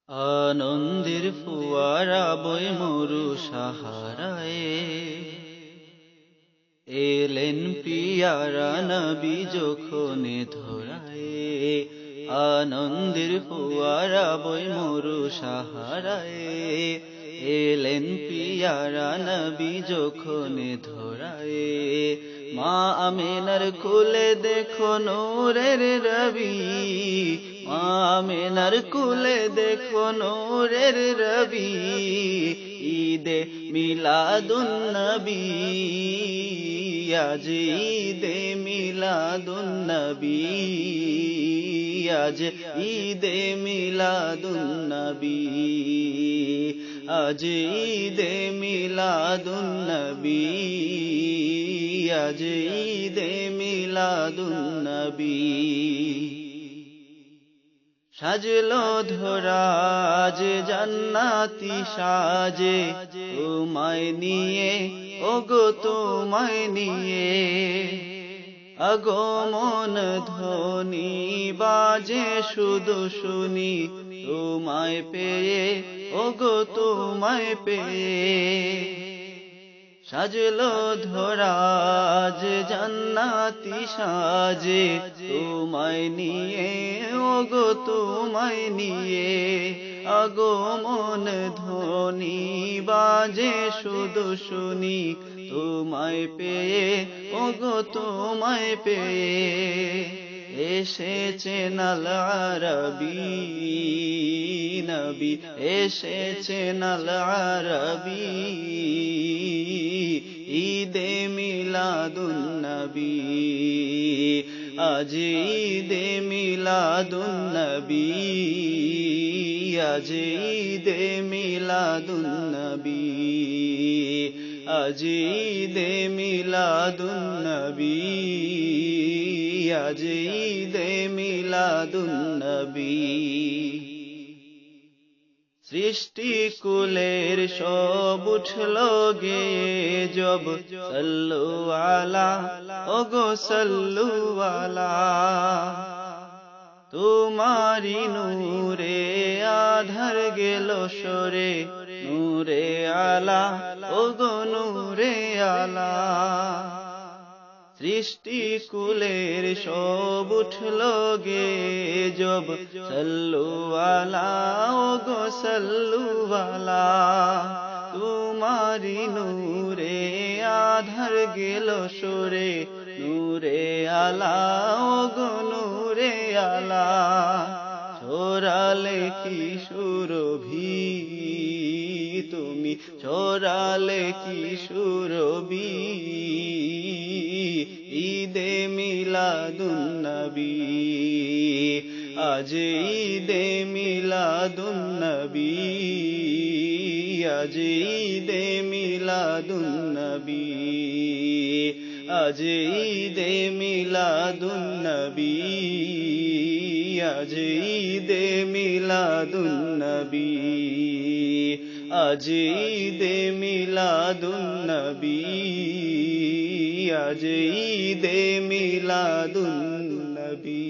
আনন্দের ফোয়ারা বই মরু সাহারায় এলেন পিয়ারা নবী যখনে ধরায়। আনন্দের ফোয়ারা বই মরু সাহারায় এলেন পিয়ারা নবী যখনে ধরায়। মা আমিনার কোলে দেখো নূরের রবি, মা আমিনার কোলে দেখো নূরের রবি। ঈদে মিলাদুন নবী, আজ ঈদে মিলাদুন নবী, আজ ঈদে মিলাদুন নবী, আজ ঈদে মিলাদুন নবী, আজ ঈদে মিলাদুন নবী। সাজলো ধরাজ জান্নাতি সাজে তোমায় নিয়ে, ওগো তোমায় নিয়ে। আগমন ধ্বনি বাজে শুধু শুনি তোমায় পেয়ে, ওগো তোমায় পেয়ে। সাজলো ধরাজ জান্নাতি সাজে তোমায় নিয়ে, ওগো তোমায় নিয়ে। আগমন ধ্বনি বাজে শুধু শুনি তোমায় পেয়ে, ওগো তোমায় পেয়ে। এসেছেন আল আরবী নবী, এসেছেন আল আরবী, ঈদে মিলাদুন নবী, আজ ঈদে মিলাদুন নবী, আজ ঈদে মিলাদুন নবী, আজ ঈদে মিলাদুন নবী, আজ ঈদে মিলাদুন নবী। সৃষ্টি কুলের সব উঠলো গে জব, সাল্লু আলা, ওগো সাল্লু আলা। তোমারি নূরে আধার গেল সরে, নূরে আলা, ওগো নূরে আলা। সৃষ্টি কুলের সব উঠলো গে জব, সাল্লু আলা, ওগো সাল্লু আলা। তোমারি নূরে আধার গেল সরে, নূরে আলা, ওগো নূরে আলা। ছড়ালে কি সুরভি তুমি, ছড়ালে কি সুরভি, ঈদে মিলাদুন নবী, আজ ঈদে মিলাদুন নবী, আজ ঈদে মিলাদুন নবী, আজ ঈদে মিলাদুন নবী, আজ ঈদে মিলাদুন নবী, আজ ঈদে মিলাদুন নবী, আজ ঈদে মিলাদুন নবী।